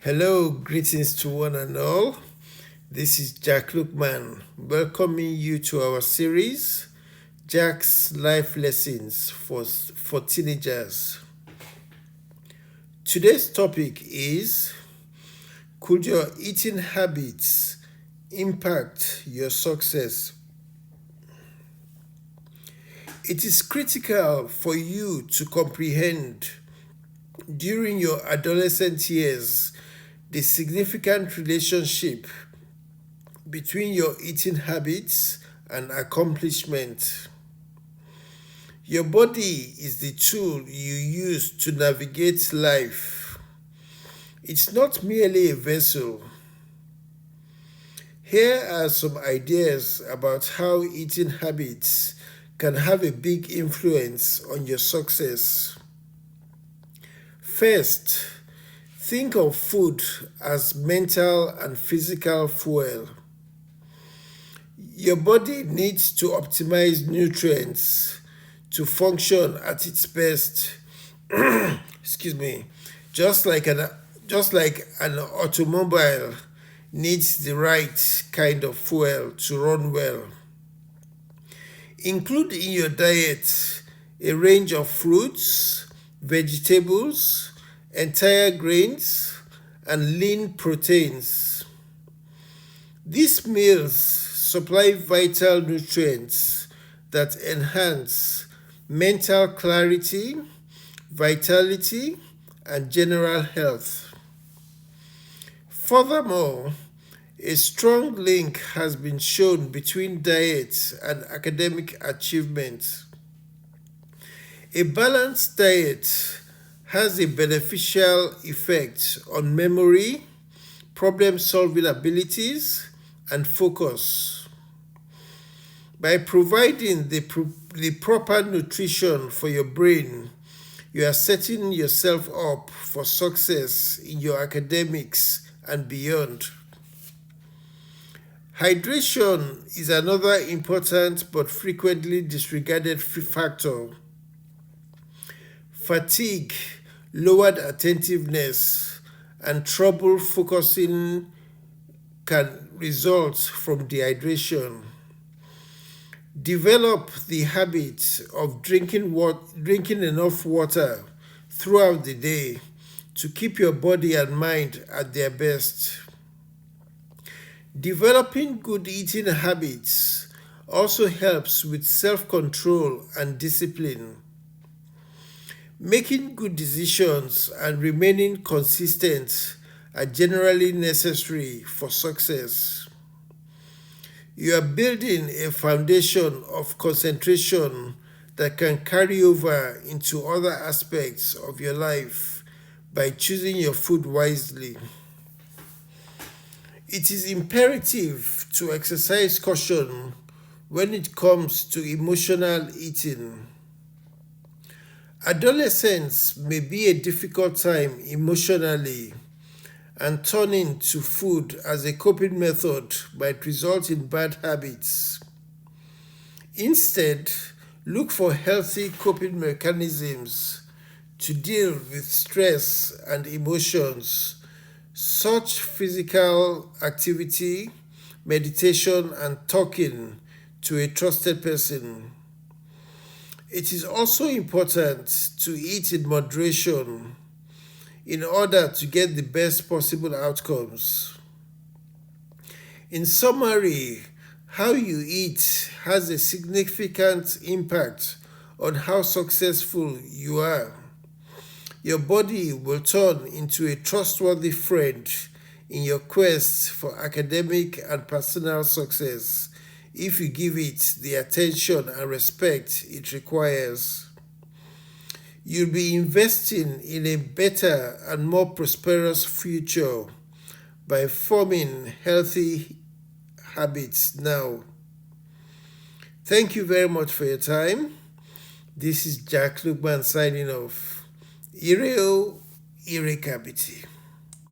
Hello, greetings to one and all. This is Jack Lookman, welcoming you to our series, Jack's Life Lessons for Teenagers. Today's topic is: could your eating habits impact your success? It is critical for you to comprehend during your adolescent years the significant relationship between your eating habits and accomplishment. Your body is the tool you use to navigate life. It's not merely a vessel. Here are some ideas about how eating habits can have a big influence on your success. First, think of food as mental and physical fuel. Your body needs to optimize nutrients to function at its best. Excuse me. Just like an automobile needs the right kind of fuel to run well. Include in your diet a range of fruits, vegetables, entire grains, and lean proteins. These meals supply vital nutrients that enhance mental clarity, vitality, and general health. Furthermore, a strong link has been shown between diet and academic achievement. A balanced diet has a beneficial effect on memory, problem-solving abilities, and focus. By providing the proper nutrition for your brain, you are setting yourself up for success in your academics and beyond. Hydration is another important but frequently disregarded factor. Fatigue, lowered attentiveness, and trouble focusing can result from dehydration. Develop the habit of drinking enough water throughout the day to keep your body and mind at their best. Developing good eating habits also helps with self-control and discipline. Making good decisions and remaining consistent are generally necessary for success. You are building a foundation of concentration that can carry over into other aspects of your life by choosing your food wisely. It is imperative to exercise caution when it comes to emotional eating. Adolescence may be a difficult time emotionally, and turning to food as a coping method might result in bad habits. Instead, look for healthy coping mechanisms to deal with stress and emotions, such physical activity, meditation, and talking to a trusted person. It is also important to eat in moderation in order to get the best possible outcomes. In summary, how you eat has a significant impact on how successful you are. Your body will turn into a trustworthy friend in your quest for academic and personal success if you give it the attention and respect it requires. You'll be investing in a better and more prosperous future by forming healthy habits now. Thank you very much for your time. This is Jack Lookman signing off. Ireo, Ire kabiti.